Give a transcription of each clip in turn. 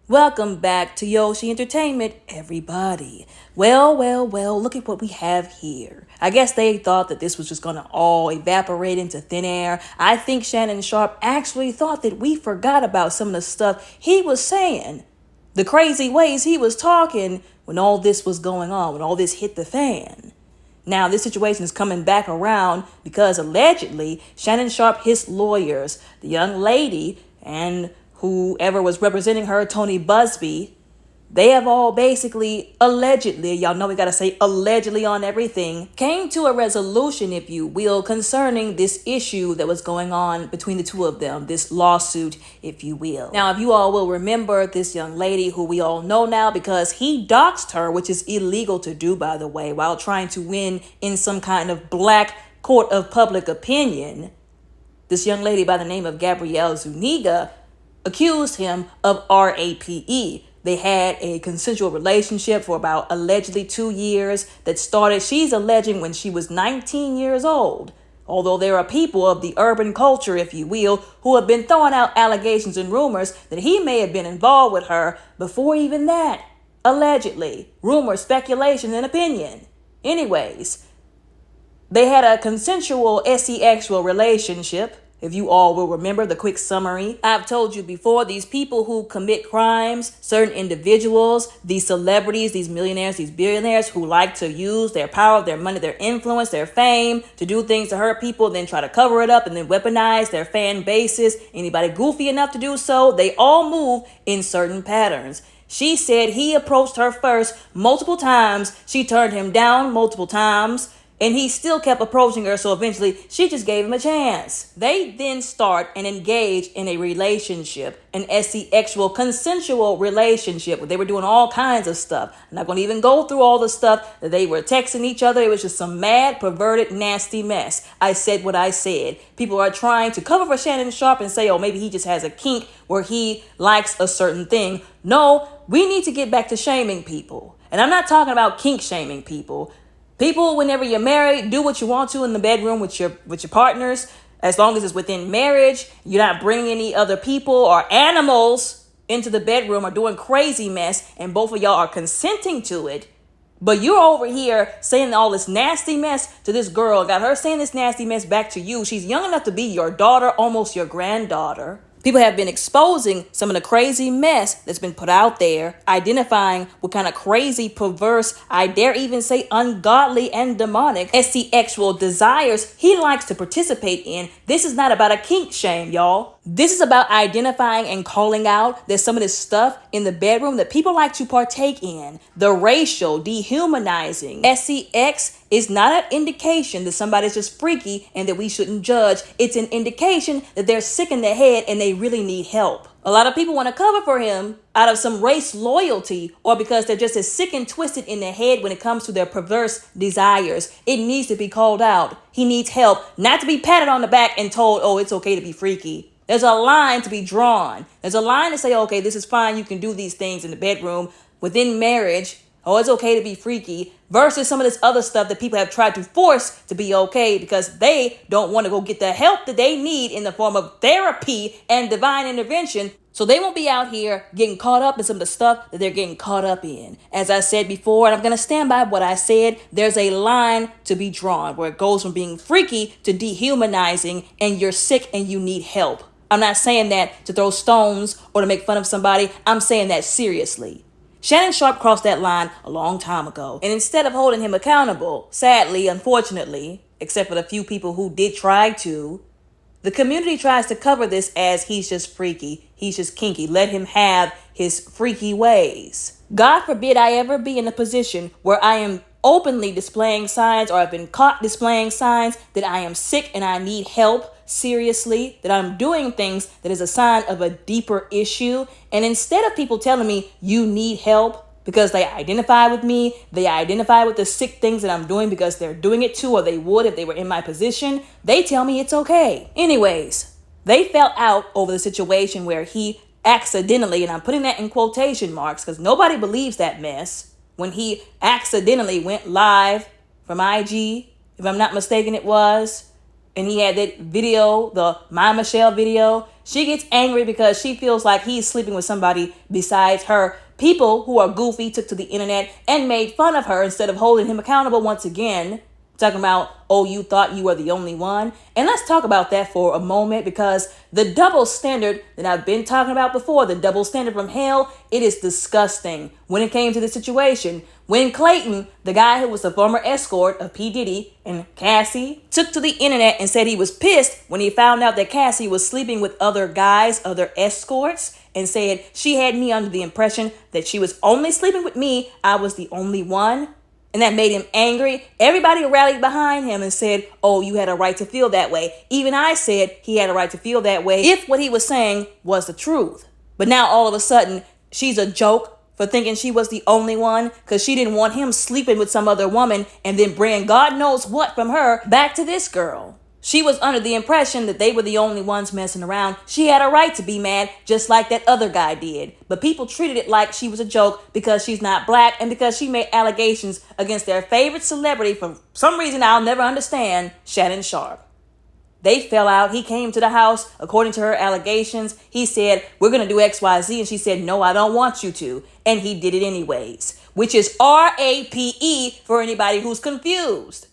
Welcome back to Yoshi Entertainment, everybody. Well, look at what we have here. I guess they thought that this was just gonna all evaporate into thin air. I think Shannon Sharpe actually thought that we forgot about some of the stuff he was saying, the crazy ways he was talking when all this was going on, when all this hit the fan. Now, this situation is coming back around because allegedly Shannon Sharpe, his lawyers, the young lady, and whoever was representing her, Tony Busby, they have all basically allegedly, y'all know we gotta say allegedly on everything, came to a resolution, if you will, concerning this issue that was going on between the two of them, this lawsuit, if you will. Now, if you all will remember this young lady who we all know now because he doxed her, which is illegal to do, by the way, while trying to win in some kind of black court of public opinion. This young lady by the name of Gabrielle Zuniga accused him of RAPE. They had a consensual relationship for about allegedly 2 years that started, she's alleging, when she was 19 years old. Although there are people of the urban culture, if you will, who have been throwing out allegations and rumors that he may have been involved with her before even that. Allegedly. Rumor, speculation, and opinion. Anyways, they had a consensual sexual relationship. If you all will remember the quick summary, I've told you before, these people who commit crimes, certain individuals, these celebrities, these millionaires, these billionaires who like to use their power, their money, their influence, their fame to do things to hurt people, then try to cover it up and then weaponize their fan bases. Anybody goofy enough to do so, they all move in certain patterns. She said he approached her first multiple times. She turned him down multiple times. And he still kept approaching her, so eventually she just gave him a chance. They then start and engage in a relationship, an sexual, consensual relationship, where they were doing all kinds of stuff. I'm not going to even go through all the stuff that they were texting each other. It was just some mad, perverted, nasty mess. I said what I said. People are trying to cover for Shannon Sharpe and say, oh, maybe he just has a kink where he likes a certain thing. No, we need to get back to shaming people. And I'm not talking about kink shaming people. People, whenever you're married, do what you want to in the bedroom with your partners, as long as it's within marriage. You're not bringing any other people or animals into the bedroom or doing crazy mess, and both of y'all are consenting to it. But you're over here saying all this nasty mess to this girl, got her saying this nasty mess back to you. She's young enough to be your daughter, almost your granddaughter. People have been exposing some of the crazy mess that's been put out there, identifying what kind of crazy, perverse, I dare even say ungodly and demonic sexual desires he likes to participate in. This is not about a kink shame, y'all. This is about identifying and calling out that some of this stuff in the bedroom that people like to partake in, the racial, dehumanizing, sex is not an indication that somebody's just freaky and that we shouldn't judge. It's an indication that they're sick in the head and they really need help. A lot of people want to cover for him out of some race loyalty or because they're just as sick and twisted in the head when it comes to their perverse desires. It needs to be called out. He needs help, not to be patted on the back and told, oh, it's okay to be freaky. There's a line to be drawn. There's a line to say, okay, this is fine. You can do these things in the bedroom within marriage. Oh, it's okay to be freaky, versus some of this other stuff that people have tried to force to be okay because they don't want to go get the help that they need in the form of therapy and divine intervention. So they won't be out here getting caught up in some of the stuff that they're getting caught up in. As I said before, and I'm going to stand by what I said, there's a line to be drawn where it goes from being freaky to dehumanizing, and you're sick and you need help. I'm not saying that to throw stones or to make fun of somebody. I'm saying that seriously. Shannon Sharpe crossed that line a long time ago. And instead of holding him accountable, sadly, unfortunately, except for the few people who did try to, the community tries to cover this as he's just freaky. He's just kinky. Let him have his freaky ways. God forbid I ever be in a position where I am openly displaying signs or I've been caught displaying signs that I am sick and I need help. Seriously, that I'm doing things that is a sign of a deeper issue. And instead of people telling me you need help because they identify with me, they identify with the sick things that I'm doing because they're doing it too, or they would if they were in my position, they tell me it's okay. Anyways, they fell out over the situation where he accidentally, and I'm putting that in quotation marks because nobody believes that mess, when he accidentally went live from IG, if I'm not mistaken it was, and he had that video, the My Michelle video. She gets angry because she feels like he's sleeping with somebody besides her. People who are goofy took to the internet and made fun of her instead of holding him accountable once again. Talking about, oh, you thought you were the only one. And let's talk about that for a moment, because the double standard that I've been talking about before, the double standard from hell, it is disgusting when it came to the situation. When Clayton, the guy who was the former escort of P. Diddy, and Cassie, took to the internet and said he was pissed when he found out that Cassie was sleeping with other guys, other escorts, and said she had me under the impression that she was only sleeping with me, I was the only one. And that made him angry. Everybody rallied behind him and said, oh, you had a right to feel that way. Even I said he had a right to feel that way if what he was saying was the truth. But now all of a sudden, she's a joke for thinking she was the only one because she didn't want him sleeping with some other woman and then bringing God knows what from her back to this girl. She was under the impression that they were the only ones messing around. She had a right to be mad, just like that other guy did. But people treated it like she was a joke because she's not black and because she made allegations against their favorite celebrity for some reason I'll never understand, Shannon Sharpe. They fell out. He came to the house. According to her allegations, he said, we're going to do XYZ. And she said, no, I don't want you to. And he did it anyways, which is RAPE for anybody who's confused.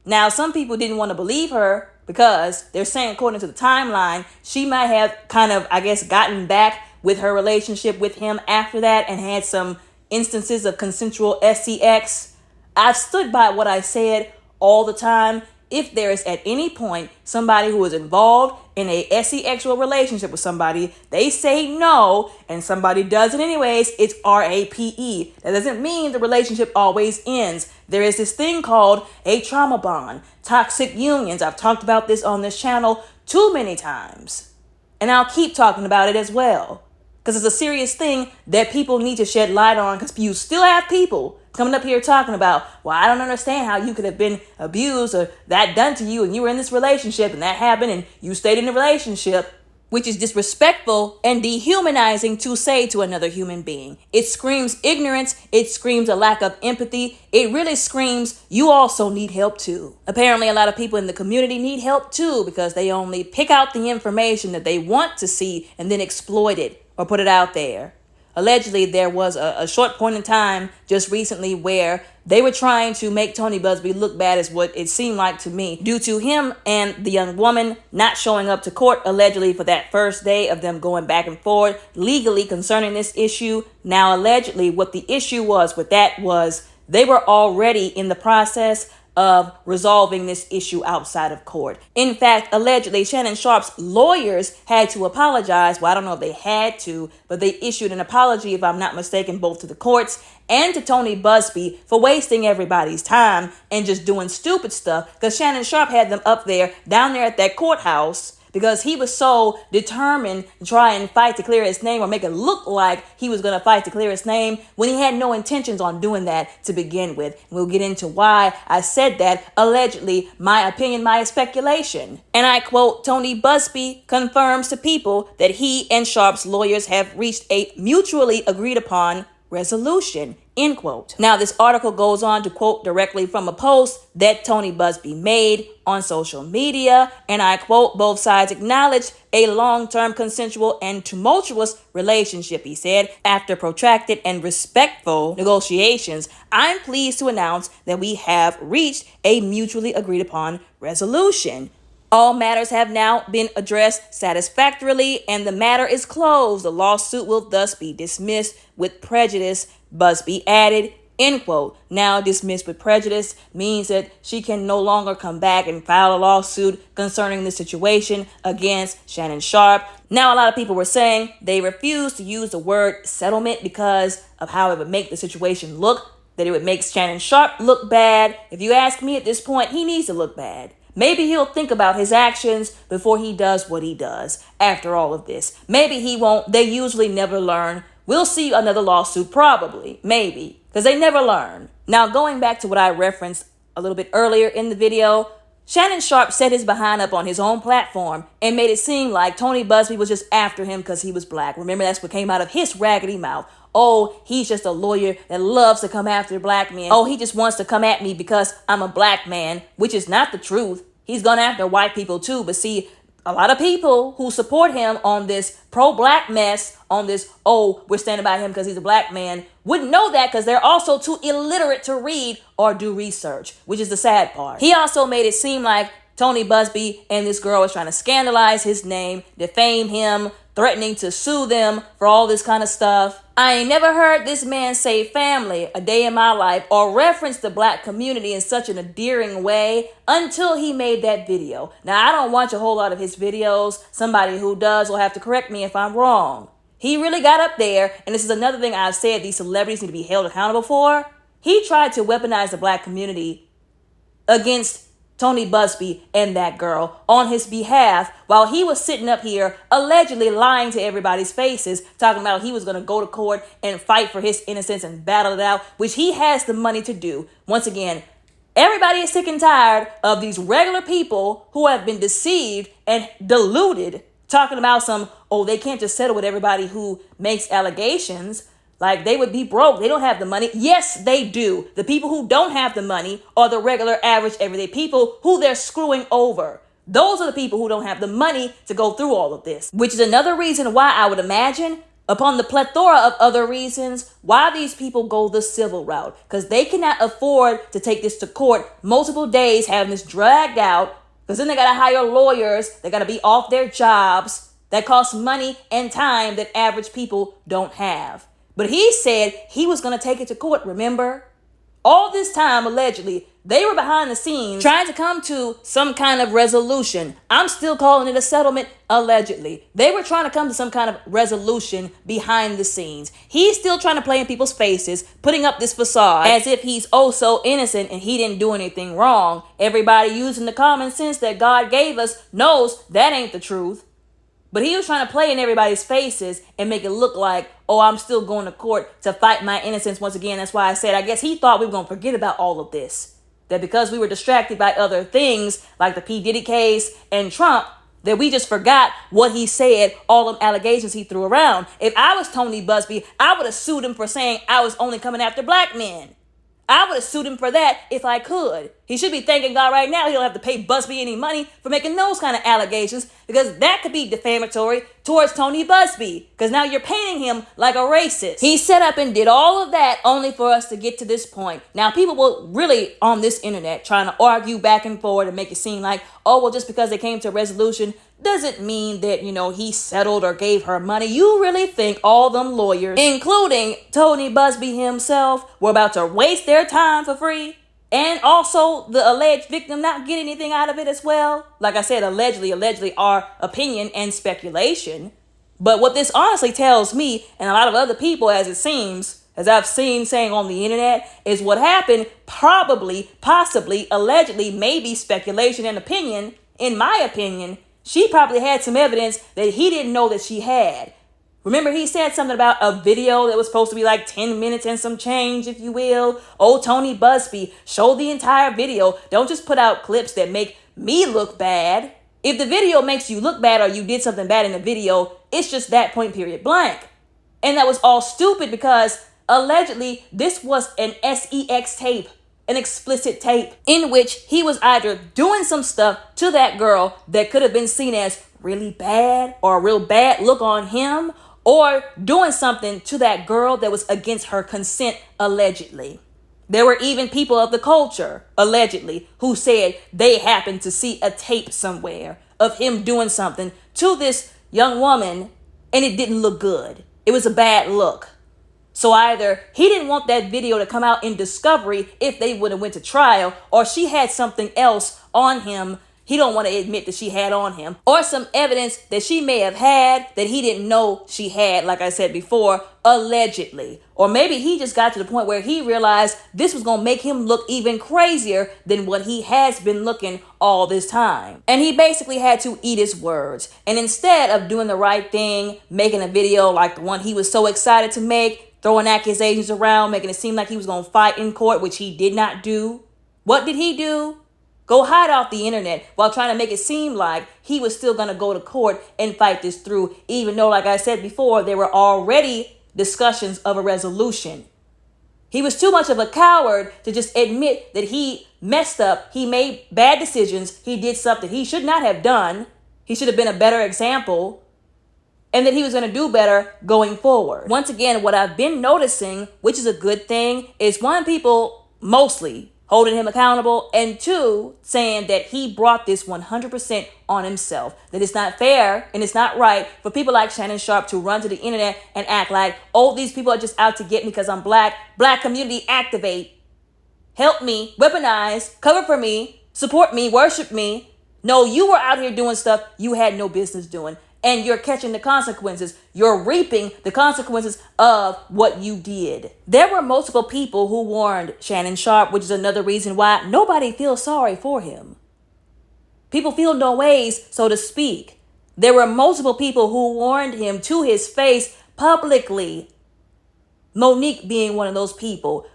Now, some people didn't want to believe her because they're saying, according to the timeline, she might have kind of, I guess, gotten back with her relationship with him after that and had some instances of consensual sex. I've stood by what I said all the time. If there is at any point somebody who is involved in a sexual relationship with somebody, they say no, and somebody does it anyways, it's RAPE. That doesn't mean the relationship always ends. There is this thing called a trauma bond, toxic unions. I've talked about this on this channel too many times, and I'll keep talking about it as well, because it's a serious thing that people need to shed light on, because you still have people coming up here talking about, well, I don't understand how you could have been abused or that done to you and you were in this relationship and that happened and you stayed in the relationship, which is disrespectful and dehumanizing to say to another human being. It screams ignorance. It screams a lack of empathy. It really screams you also need help too. Apparently, a lot of people in the community need help too because they only pick out the information that they want to see and then exploit it or put it out there. Allegedly, there was a short point in time just recently where they were trying to make Tony Busby look bad, is what it seemed like to me, due to him and the young woman not showing up to court allegedly for that first day of them going back and forth legally concerning this issue. Now, allegedly, what the issue was with that was they were already in the process of resolving this issue outside of court. In fact, allegedly, Shannon Sharpe's lawyers had to apologize. Well, I don't know if they had to, but they issued an apology, if I'm not mistaken, both to the courts and to Tony Busby for wasting everybody's time and just doing stupid stuff, because Shannon Sharpe had them up there, down there at that courthouse, because he was so determined to try and fight to clear his name or make it look like he was going to fight to clear his name when he had no intentions on doing that to begin with. And we'll get into why I said that. Allegedly, my opinion, my speculation. And I quote, Tony Busby confirms to people that he and Sharpe's lawyers have reached a mutually agreed upon resolution, end quote. Now, this article goes on to quote directly from a post that Tony Busby made on social media, and I quote, both sides acknowledge a long-term consensual and tumultuous relationship, he said. After protracted and respectful negotiations, I'm pleased to announce that we have reached a mutually agreed upon resolution. All matters have now been addressed satisfactorily, and the matter is closed. The lawsuit will thus be dismissed with prejudice, Busby added, end quote. Now, dismissed with prejudice means that she can no longer come back and file a lawsuit concerning the situation against Shannon Sharpe. Now, a lot of people were saying they refused to use the word settlement because of how it would make the situation look, that it would make Shannon Sharpe look bad. If you ask me at this point, he needs to look bad. Maybe he'll think about his actions before he does what he does after all of this. Maybe he won't. They usually never learn. We'll see another lawsuit probably, maybe, because they never learn. Now, going back to what I referenced a little bit earlier in the video, Shannon Sharpe set his behind up on his own platform and made it seem like Tony Busby was just after him because he was black. Remember, that's what came out of his raggedy mouth. Oh, he's just a lawyer that loves to come after black men. Oh, he just wants to come at me because I'm a black man, which is not the truth. He's gone after white people too. But see, a lot of people who support him on this pro-black mess, on this, oh, we're standing by him because he's a black man, wouldn't know that because they're also too illiterate to read or do research, which is the sad part. He also made it seem like Tony Busby and this girl was trying to scandalize his name, defame him, threatening to sue them for all this kind of stuff. I ain't never heard this man say family a day in my life or reference the black community in such an endearing way until he made that video. Now, I don't watch a whole lot of his videos. Somebody who does will have to correct me if I'm wrong. He really got up there, and this is another thing I've said these celebrities need to be held accountable for. He tried to weaponize the black community against Tony Busby and that girl on his behalf while he was sitting up here allegedly lying to everybody's faces, talking about he was going to go to court and fight for his innocence and battle it out, which he has the money to do. Once again, everybody is sick and tired of these regular people who have been deceived and deluded, talking about they can't just settle with everybody who makes allegations. Like they would be broke. They don't have the money. Yes, they do. The people who don't have the money are the regular, average, everyday people who they're screwing over. Those are the people who don't have the money to go through all of this, which is another reason why I would imagine, upon the plethora of other reasons, why these people go the civil route. Because they cannot afford to take this to court multiple days, having this dragged out. Because then they got to hire lawyers. They got to be off their jobs. That costs money and time that average people don't have. But he said he was going to take it to court, remember? All this time, allegedly, they were behind the scenes trying to come to some kind of resolution. I'm still calling it a settlement, allegedly. They were trying to come to some kind of resolution behind the scenes. He's still trying to play in people's faces, putting up this facade as if he's oh so innocent and he didn't do anything wrong. Everybody using the common sense that God gave us knows that ain't the truth. But he was trying to play in everybody's faces and make it look like, oh, I'm still going to court to fight my innocence once again. That's why I said, I guess he thought we were going to forget about all of this. That because we were distracted by other things like the P. Diddy case and Trump, that we just forgot what he said, all the allegations he threw around. If I was Tony Busby, I would have sued him for saying I was only coming after black men. I would have sued him for that if I could. He should be thanking God right now he don't have to pay Busby any money for making those kind of allegations, because that could be defamatory towards Tony Busby, because now you're painting him like a racist. He set up and did all of that only for us to get to this point. Now, people will really on this internet trying to argue back and forth and make it seem like, oh, well, just because they came to a resolution doesn't mean that, he settled or gave her money. You really think all them lawyers, including Tony Busby himself, were about to waste their time for free? And also the alleged victim not get anything out of it as well? Like I said, allegedly our opinion and speculation. But what this honestly tells me, and a lot of other people as it seems, as I've seen saying on the internet, is what happened probably, possibly, allegedly, maybe speculation and opinion, in my opinion, she probably had some evidence that he didn't know that she had. Remember, he said something about a video that was supposed to be like 10 minutes and some change, if you will. Oh, Tony Busby, show the entire video. Don't just put out clips that make me look bad. If the video makes you look bad or you did something bad in the video, it's just that point period blank. And that was all stupid because allegedly this was an sex tape. An explicit tape in which he was either doing some stuff to that girl that could have been seen as really bad or a real bad look on him, or doing something to that girl that was against her consent, allegedly. There were even people of the culture, allegedly, who said they happened to see a tape somewhere of him doing something to this young woman and it didn't look good. It was a bad look. So either he didn't want that video to come out in discovery if they would have went to trial, or she had something else on him he don't want to admit that she had on him, or some evidence that she may have had that he didn't know she had, like I said before, allegedly. Or maybe he just got to the point where he realized this was going to make him look even crazier than what he has been looking all this time. And he basically had to eat his words. And instead of doing the right thing, making a video like the one he was so excited to make, throwing accusations around, making it seem like he was going to fight in court, which he did not do. What did he do? Go hide off the internet while trying to make it seem like he was still going to go to court and fight this through, even though, like I said before, there were already discussions of a resolution. He was too much of a coward to just admit that he messed up. He made bad decisions. He did something he should not have done. He should have been a better example. And that he was going to do better going forward. Once again, what I've been noticing, which is a good thing, is one, people mostly holding him accountable, and two, saying that he brought this 100% on himself. That it's not fair and it's not right for people like Shannon Sharpe to run to the internet and act like, oh, these people are just out to get me because I'm black. Black community, activate. Help me, weaponize, cover for me, support me, worship me. No, you were out here doing stuff you had no business doing. And you're catching the consequences. You're reaping the consequences of what you did. There were multiple people who warned Shannon Sharpe, which is another reason why nobody feels sorry for him. People feel no ways, so to speak. There were multiple people who warned him to his face publicly. Monique being one of those people.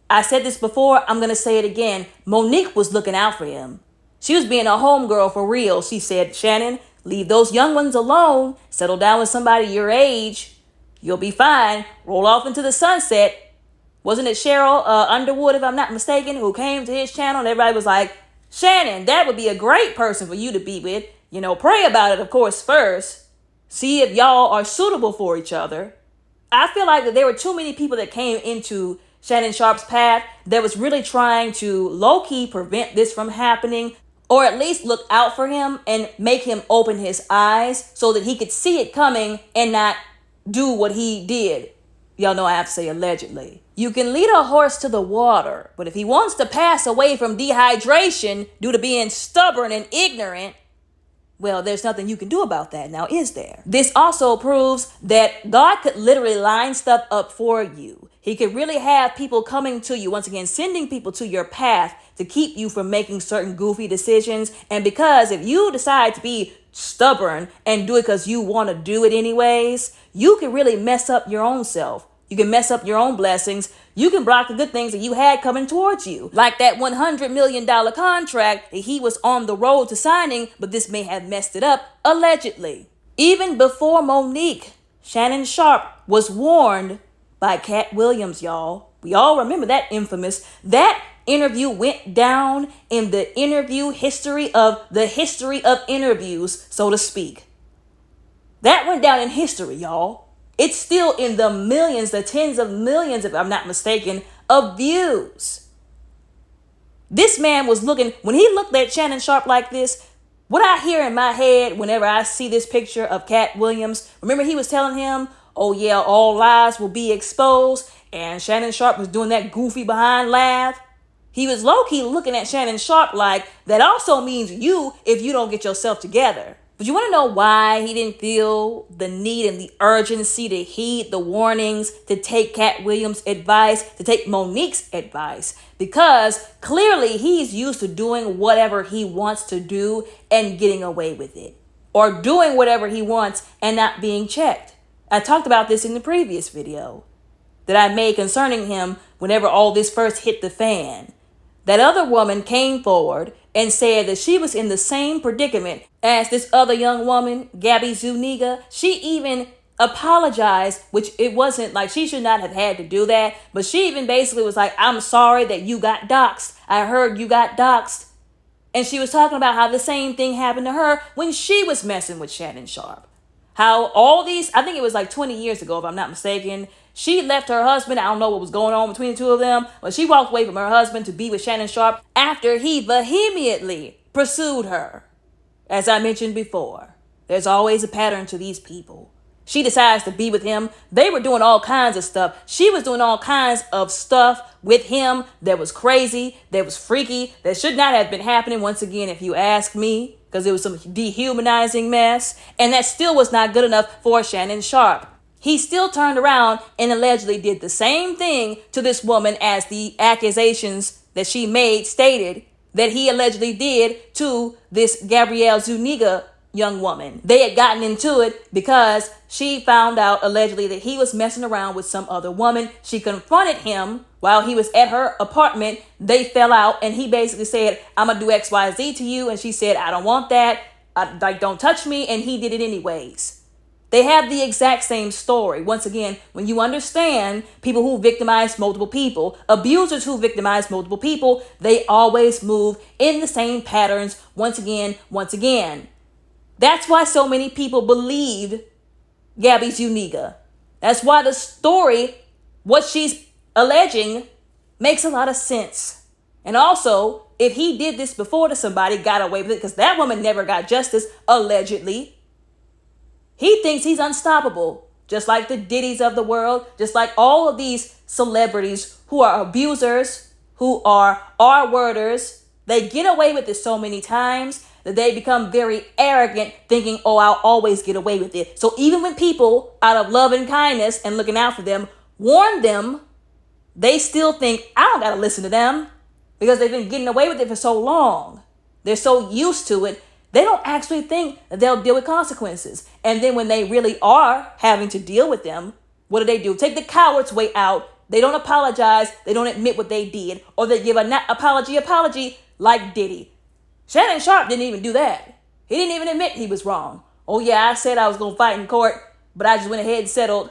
I said this before, I'm going to say it again. Monique was looking out for him. She was being a homegirl for real. She said, Shannon, leave those young ones alone. Settle down with somebody your age. You'll be fine. Roll off into the sunset. Wasn't it Cheryl Underwood, if I'm not mistaken, who came to his channel and everybody was like, Shannon, that would be a great person for you to be with. You know, pray about it, of course, first. See if y'all are suitable for each other. I feel like that there were too many people that came into Shannon Sharpe's path that was really trying to low-key prevent this from happening, or at least look out for him and make him open his eyes so that he could see it coming and not do what he did. Y'all know I have to say allegedly. You can lead a horse to the water, but if he wants to pass away from dehydration due to being stubborn and ignorant, well, there's nothing you can do about that now, is there? This also proves that God could literally line stuff up for you. He could really have people coming to you, once again, sending people to your path to keep you from making certain goofy decisions. And because if you decide to be stubborn and do it because you want to do it anyways, you can really mess up your own self. You can mess up your own blessings. You can block the good things that you had coming towards you. Like that $100 million contract that he was on the road to signing, but this may have messed it up, allegedly. Even before Monique, Shannon Sharpe was warned by Cat Williams, y'all. We all remember that that interview went down in the interview history of the history of interviews, so to speak. That went down in history, y'all. It's still in the millions, the tens of millions, if I'm not mistaken, of views. This man was looking, when he looked at Shannon Sharpe like this, what I hear in my head whenever I see this picture of Cat Williams, remember he was telling him, oh yeah, all lies will be exposed, and Shannon Sharpe was doing that goofy behind laugh. He was low-key looking at Shannon Sharpe like, that also means you if you don't get yourself together. But you want to know why he didn't feel the need and the urgency to heed the warnings, to take Cat Williams' advice, to take Monique's advice? Because clearly he's used to doing whatever he wants to do and getting away with it. Or doing whatever he wants and not being checked. I talked about this in the previous video that I made concerning him whenever all this first hit the fan. That other woman came forward and said that she was in the same predicament as this other young woman, Gabby Zuniga. She even apologized, which it wasn't like she should not have had to do that. But she even basically was like, I'm sorry that you got doxxed. I heard you got doxxed. And she was talking about how the same thing happened to her when she was messing with Shannon Sharpe. How all these, I think it was like 20 years ago, if I'm not mistaken, she left her husband. I don't know what was going on between the two of them, but she walked away from her husband to be with Shannon Sharpe after he vehemently pursued her. As I mentioned before, there's always a pattern to these people. She decides to be with him. They were doing all kinds of stuff. She was doing all kinds of stuff with him that was crazy, that was freaky, that should not have been happening, once again, if you ask me, because it was some dehumanizing mess. And that still was not good enough for Shannon Sharpe. He still turned around and allegedly did the same thing to this woman as the accusations that she made stated that he allegedly did to this Gabrielle Zuniga young woman. They had gotten into it because she found out allegedly that he was messing around with some other woman. She confronted him while he was at her apartment. They fell out and he basically said, I'm going to do XYZ to you. And she said, I don't want that. Don't touch me. And he did it anyways. They have the exact same story. Once again, when you understand people who victimize multiple people, abusers who victimize multiple people, they always move in the same patterns once again, once again. That's why so many people believed Gabby Zuniga. That's why the story, what she's alleging, makes a lot of sense. And also, if he did this before to somebody, got away with it, because that woman never got justice, allegedly, he thinks he's unstoppable, just like the Diddy's of the world, just like all of these celebrities who are abusers, who are R-worders. They get away with this so many times that they become very arrogant, thinking, oh, I'll always get away with it. So even when people, out of love and kindness and looking out for them, warn them, they still think, I don't got to listen to them because they've been getting away with it for so long. They're so used to it. They don't actually think that they'll deal with consequences. And then when they really are having to deal with them, what do? Take the coward's way out. They don't apologize. They don't admit what they did. Or they give an apology like Diddy. Shannon Sharpe didn't even do that. He didn't even admit he was wrong. Oh yeah, I said I was going to fight in court, but I just went ahead and settled.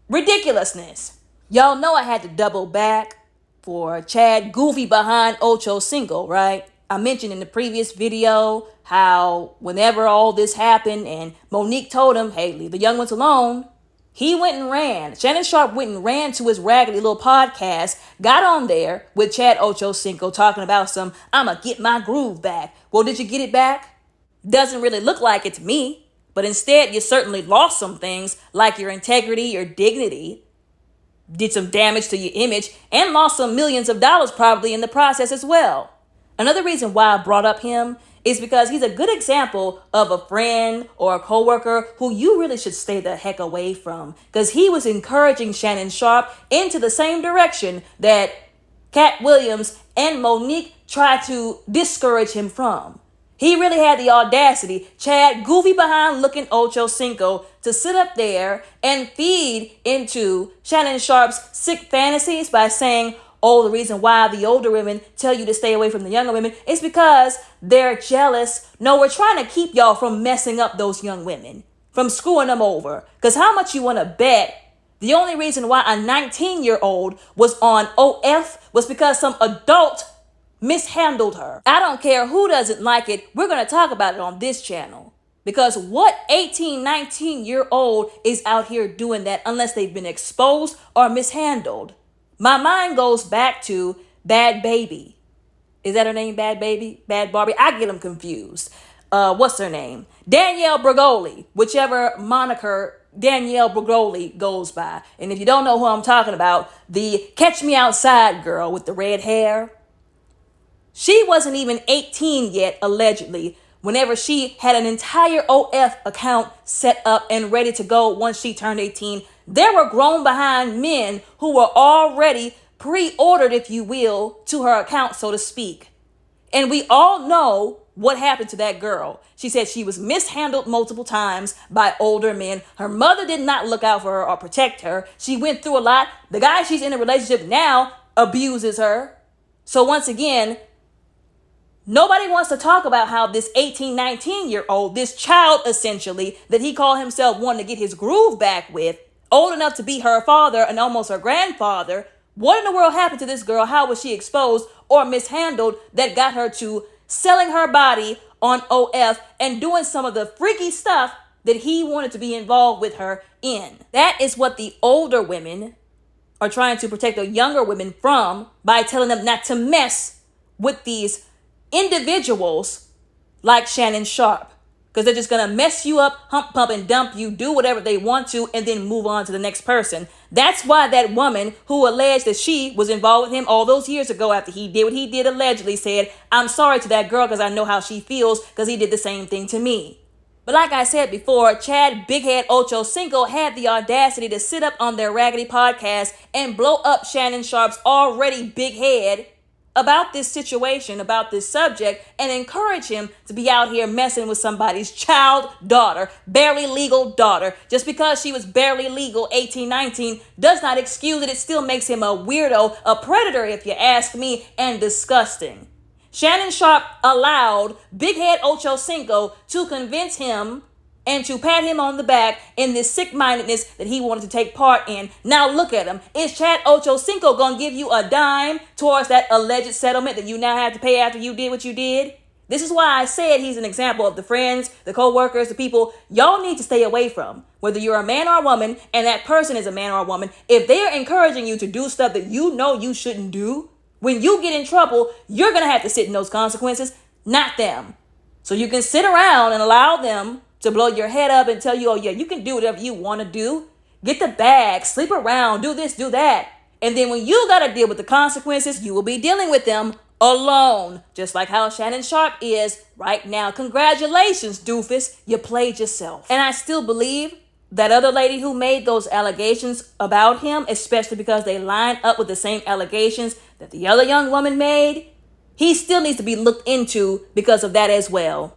Ridiculousness. Y'all know I had to double back for Chad Goofy behind Occocinco, right? I mentioned in the previous video how whenever all this happened and Monique told him, hey, leave the young ones alone, he went and ran. Shannon Sharpe went and ran to his raggedy little podcast, got on there with Chad Occocinco talking about some, I'ma get my groove back. Well, did you get it back? Doesn't really look like it to me. But instead, you certainly lost some things like your integrity, your dignity, did some damage to your image, and lost some millions of dollars probably in the process as well. Another reason why I brought up him is because he's a good example of a friend or a coworker who you really should stay the heck away from, because he was encouraging Shannon Sharpe into the same direction that Cat Williams and Monique tried to discourage him from. He really had the audacity, Chad Goofy behind looking Occocinco, to sit up there and feed into Shannon Sharpe's sick fantasies by saying, oh, the reason why the older women tell you to stay away from the younger women is because they're jealous. No, we're trying to keep y'all from messing up those young women, from screwing them over. Because how much you want to bet the only reason why a 19-year-old was on OF was because some adult mishandled her. I don't care who doesn't like it. We're going to talk about it on this channel. Because what 18, 19-year-old is out here doing that unless they've been exposed or mishandled? My mind goes back to Bad Baby. Is that her name, Bad Baby? Bad Barbie? I get them confused. What's her name? Danielle Bregoli, whichever moniker Danielle Bregoli goes by. And if you don't know who I'm talking about, the Catch Me Outside girl with the red hair. She wasn't even 18 yet, allegedly, whenever she had an entire OF account set up and ready to go once she turned 18. There were grown behind men who were already pre-ordered, if you will, to her account, so to speak. And we all know what happened to that girl. She said she was mishandled multiple times by older men. Her mother did not look out for her or protect her. She went through a lot. The guy she's in a relationship now abuses her. So once again, nobody wants to talk about how this 18, 19-year-old, this child essentially, that he called himself wanting to get his groove back with, old enough to be her father and almost her grandfather. What in the world happened to this girl? How was she exposed or mishandled that got her to selling her body on OF and doing some of the freaky stuff that he wanted to be involved with her in? That is what the older women are trying to protect the younger women from by telling them not to mess with these individuals like Shannon Sharpe. Because they're just going to mess you up, hump, pump, and dump you, do whatever they want to, and then move on to the next person. That's why that woman who alleged that she was involved with him all those years ago after he did what he did allegedly said, I'm sorry to that girl because I know how she feels because he did the same thing to me. But like I said before, Chad Bighead Occocinco had the audacity to sit up on their raggedy podcast and blow up Shannon Sharpe's already big head about this situation, about this subject, and encourage him to be out here messing with somebody's child daughter, barely legal daughter. Just because she was barely legal, 18, 19, does not excuse it. It still makes him a weirdo, a predator, if you ask me, and disgusting. Shannon Sharpe allowed Big Head Occocinco to convince him and to pat him on the back in this sick-mindedness that he wanted to take part in. Now look at him. Is Chad Occocinco going to give you a dime towards that alleged settlement that you now have to pay after you did what you did? This is why I said he's an example of the friends, the co-workers, the people y'all need to stay away from. Whether you're a man or a woman, and that person is a man or a woman, if they are encouraging you to do stuff that you know you shouldn't do, when you get in trouble, you're going to have to sit in those consequences, not them. So you can sit around and allow them to blow your head up and tell you, oh yeah, you can do whatever you want to do. Get the bag, sleep around, do this, do that. And then when you got to deal with the consequences, you will be dealing with them alone. Just like how Shannon Sharpe is right now. Congratulations, doofus. You played yourself. And I still believe that other lady who made those allegations about him, especially because they line up with the same allegations that the other young woman made, he still needs to be looked into because of that as well.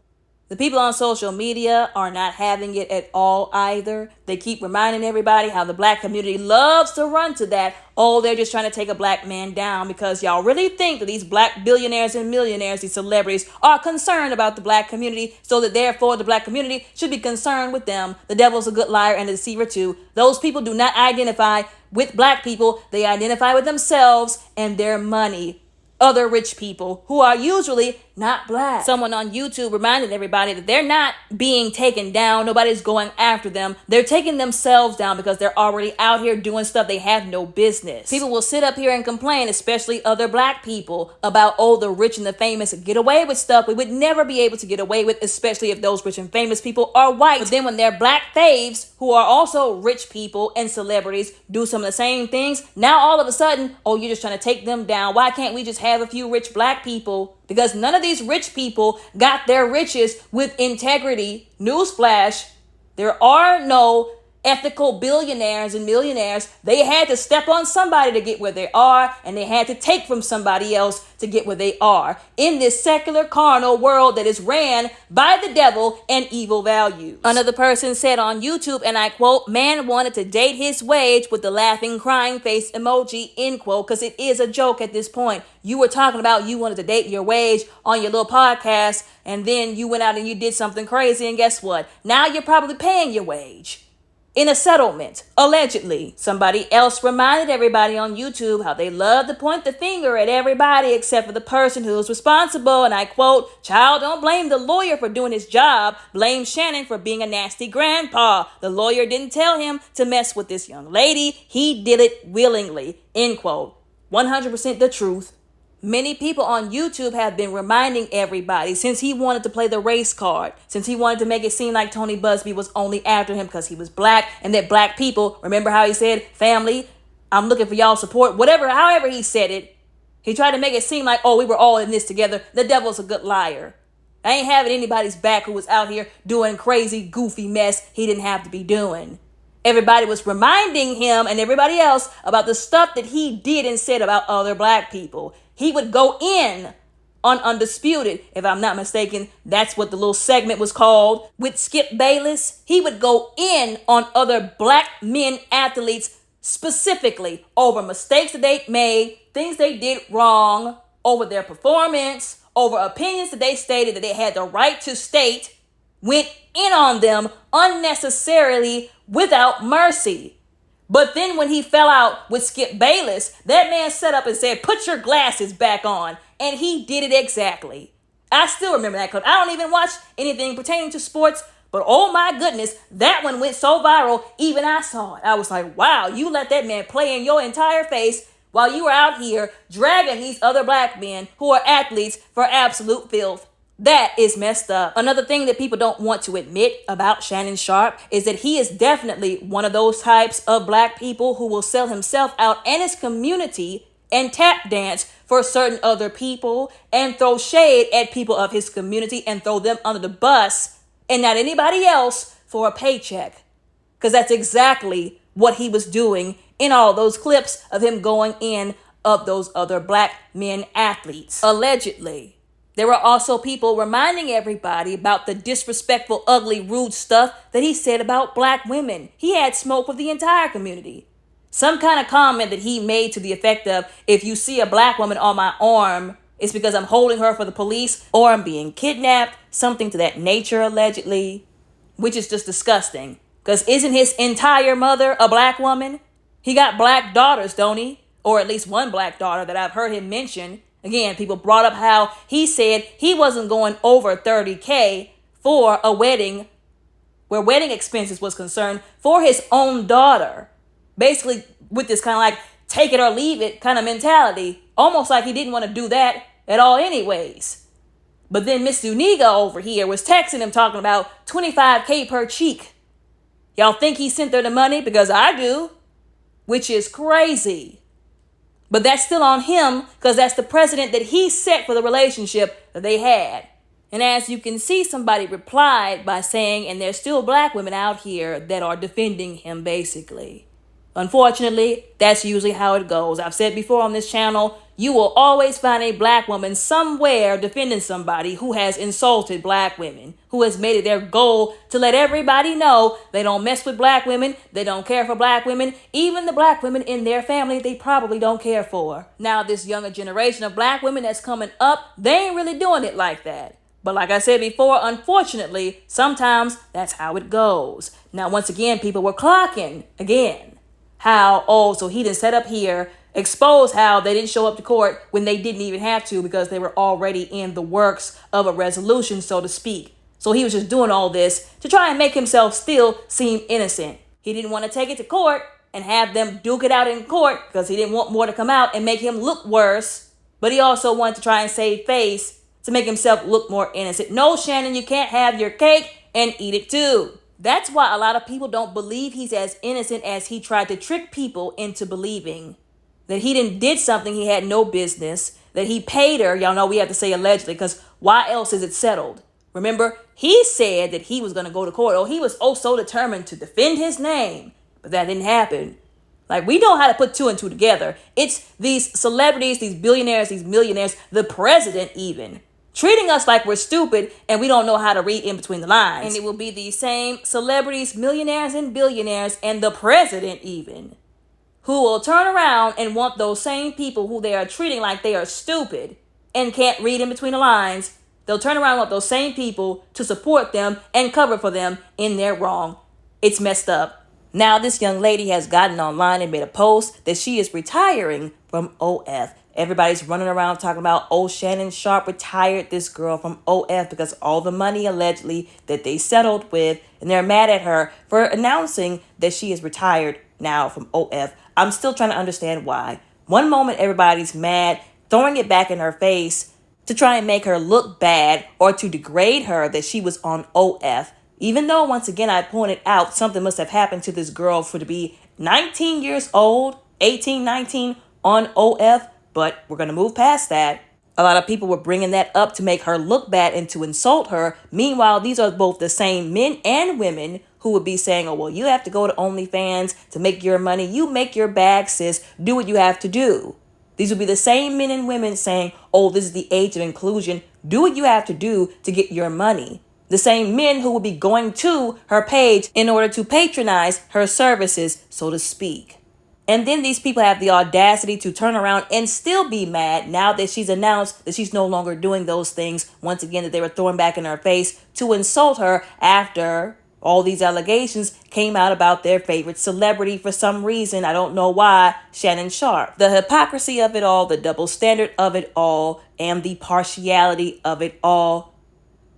The people on social media are not having it at all either. They keep reminding everybody how the black community loves to run to that. Oh, they're just trying to take a black man down because y'all really think that these black billionaires and millionaires, these celebrities, are concerned about the black community, so that therefore the black community should be concerned with them. The devil's a good liar and a deceiver too. Those people do not identify with black people. They identify with themselves and their money. Other rich people who are usually not black. Someone on YouTube reminded everybody that they're not being taken down. Nobody's going after them. They're taking themselves down because they're already out here doing stuff they have no business. People will sit up here and complain, especially other black people, about, oh, the rich and the famous get away with stuff we would never be able to get away with, especially if those rich and famous people are white. But then when their black faves, who are also rich people and celebrities, do some of the same things, now all of a sudden, oh, you're just trying to take them down. Why can't we just have a few rich black people? Because none of these rich people got their riches with integrity. Newsflash, there are no ethical billionaires and millionaires. They had to step on somebody to get where they are, and they had to take from somebody else to get where they are in this secular carnal world that is ran by the devil and evil values. Another person said on YouTube, and I quote, "Man wanted to date his wage," with the laughing crying face emoji, end quote, because it is a joke at this point. You were talking about you wanted to date your wage on your little podcast, and then you went out and you did something crazy, and guess what? Now you're probably paying your wage in a settlement, allegedly. Somebody else reminded everybody on YouTube how they love to point the finger at everybody except for the person who's responsible. And I quote, "Child, don't blame the lawyer for doing his job. Blame Shannon for being a nasty grandpa. The lawyer didn't tell him to mess with this young lady. He did it willingly," end quote. 100% the truth. Many people on YouTube have been reminding everybody, since he wanted to play the race card, since he wanted to make it seem like Tony Busby was only after him because he was black, and that black people, remember how he said, "Family, I'm looking for y'all support," however he said it. He tried to make it seem like, oh, we were all in this together. The devil's a good liar. I ain't having anybody's back who was out here doing crazy, goofy mess he didn't have to be doing. Everybody was reminding him and everybody else about the stuff that he did and said about other black people. He would go in on Undisputed, if I'm not mistaken. That's what the little segment was called with Skip Bayless. He would go in on other black men athletes specifically over mistakes that they made, things they did wrong, over their performance, over opinions that they stated that they had the right to state, went in on them unnecessarily without mercy. But then when he fell out with Skip Bayless, that man set up and said, "Put your glasses back on." And he did it exactly. I still remember that clip. I don't even watch anything pertaining to sports, but oh my goodness, that one went so viral, even I saw it. I was like, wow, you let that man play in your entire face while you were out here dragging these other black men who are athletes for absolute filth. That is messed up. Another thing that people don't want to admit about Shannon Sharpe is that he is definitely one of those types of black people who will sell himself out and his community and tap dance for certain other people and throw shade at people of his community and throw them under the bus and not anybody else for a paycheck. Because that's exactly what he was doing in all those clips of him going in of those other black men athletes, allegedly. There were also people reminding everybody about the disrespectful, ugly, rude stuff that he said about black women. He had smoke with the entire community. Some kind of comment that he made to the effect of, "If you see a black woman on my arm, it's because I'm holding her for the police or I'm being kidnapped," something to that nature, allegedly. which is just disgusting. Because isn't his entire mother a black woman? He got black daughters, don't he? Or at least one black daughter that I've heard him mention. Again, people brought up how he said he wasn't going over $30K for a wedding where wedding expenses was concerned for his own daughter. Basically with this kind of like take it or leave it kind of mentality. Almost like he didn't want to do that at all anyways. But then Miss Zuniga over here was texting him talking about $25K per cheek. Y'all think he sent her the money? Because I do. Which is crazy. But that's still on him because that's the precedent that he set for the relationship that they had. And as you can see, somebody replied by saying, and there's still black women out here that are defending him basically. Unfortunately, that's usually how it goes. I've said before on this channel, you will always find a black woman somewhere defending somebody who has insulted black women, who has made it their goal to let everybody know they don't mess with black women, they don't care for black women, even the black women in their family they probably don't care for. Now, this younger generation of black women that's coming up, they ain't really doing it like that. But like I said before, unfortunately, sometimes that's how it goes. Now, once again, people were clocking again. How, so he didn't set up here, expose how they didn't show up to court when they didn't even have to because they were already in the works of a resolution, so to speak. So he was just doing all this to try and make himself still seem innocent. He didn't want to take it to court and have them duke it out in court because he didn't want more to come out and make him look worse. But he also wanted to try and save face to make himself look more innocent. No, Shannon, you can't have your cake and eat it too. That's why a lot of people don't believe he's as innocent as he tried to trick people into believing. That he did something he had no business, that he paid her. Y'all know we have to say allegedly because why else is it settled? Remember, he said that he was going to go to court. Oh, he was so determined to defend his name, but that didn't happen. Like, we know how to put two and two together. It's these celebrities, these billionaires, these millionaires, the president even, treating us like we're stupid and we don't know how to read in between the lines. And it will be these same celebrities, millionaires and billionaires, and the president even, who will turn around and want those same people who they are treating like they are stupid and can't read in between the lines. They'll turn around and want those same people to support them and cover for them in their wrong. It's messed up. Now this young lady has gotten online and made a post that she is retiring from OF. Everybody's running around talking about, Shannon Sharpe retired this girl from OF because all the money allegedly that they settled with, and they're mad at her for announcing that she is retired now from OF. I'm still trying to understand why. One moment everybody's mad, throwing it back in her face to try and make her look bad or to degrade her that she was on OF. Even though, once again, I pointed out something must have happened to this girl for to be 19 years old, 18, 19 on OF. But we're going to move past that. A lot of people were bringing that up to make her look bad and to insult her. Meanwhile, these are both the same men and women who would be saying, well, you have to go to OnlyFans to make your money. You make your bag, sis. Do what you have to do. These would be the same men and women saying, this is the age of inclusion. Do what you have to do to get your money. The same men who would be going to her page in order to patronize her services, so to speak. And then these people have the audacity to turn around and still be mad now that she's announced that she's no longer doing those things. Once again, that they were throwing back in her face to insult her after all these allegations came out about their favorite celebrity for some reason. I don't know why. Shannon Sharpe. The hypocrisy of it all, the double standard of it all, and the partiality of it all.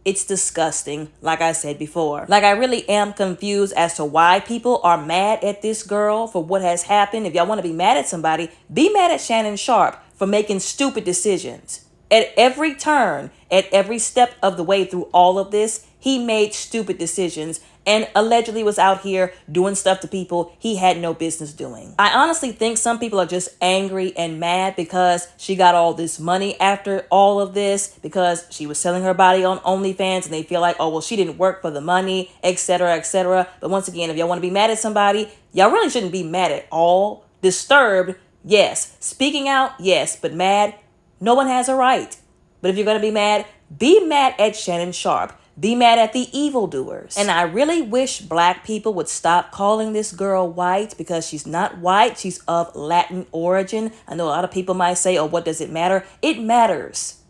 It's disgusting, like I said before. Like, I really am confused as to why people are mad at this girl for what has happened. If y'all want to be mad at somebody, be mad at Shannon Sharpe for making stupid decisions. At every turn, at every step of the way through all of this, he made stupid decisions and allegedly was out here doing stuff to people he had no business doing. I honestly think some people are just angry and mad because she got all this money after all of this, because she was selling her body on OnlyFans, and they feel like, she didn't work for the money, etc., etc. But once again, if y'all want to be mad at somebody, y'all really shouldn't be mad at all. Disturbed, yes. Speaking out, yes. But mad, no one has a right. But if you're going to be mad at Shannon Sharpe. Be mad at the evildoers. And I really wish black people would stop calling this girl white, because she's not white. She's of Latin origin. I know a lot of people might say, what does it matter? It matters.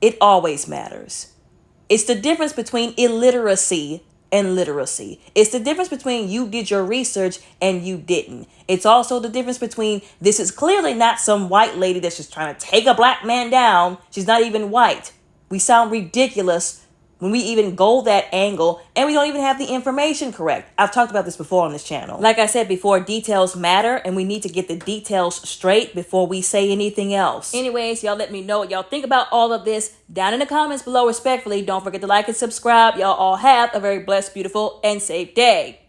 It always matters. It's the difference between illiteracy and literacy. It's the difference between you did your research and you didn't. It's also the difference between this is clearly not some white lady that's just trying to take a black man down. She's not even white. We sound ridiculous when we even go that angle, and we don't even have the information correct. I've talked about this before on this channel. Like I said before, details matter, and we need to get the details straight before we say anything else. Anyways, y'all let me know what y'all think about all of this down in the comments below respectfully. Don't forget to like and subscribe. Y'all all have a very blessed, beautiful, and safe day.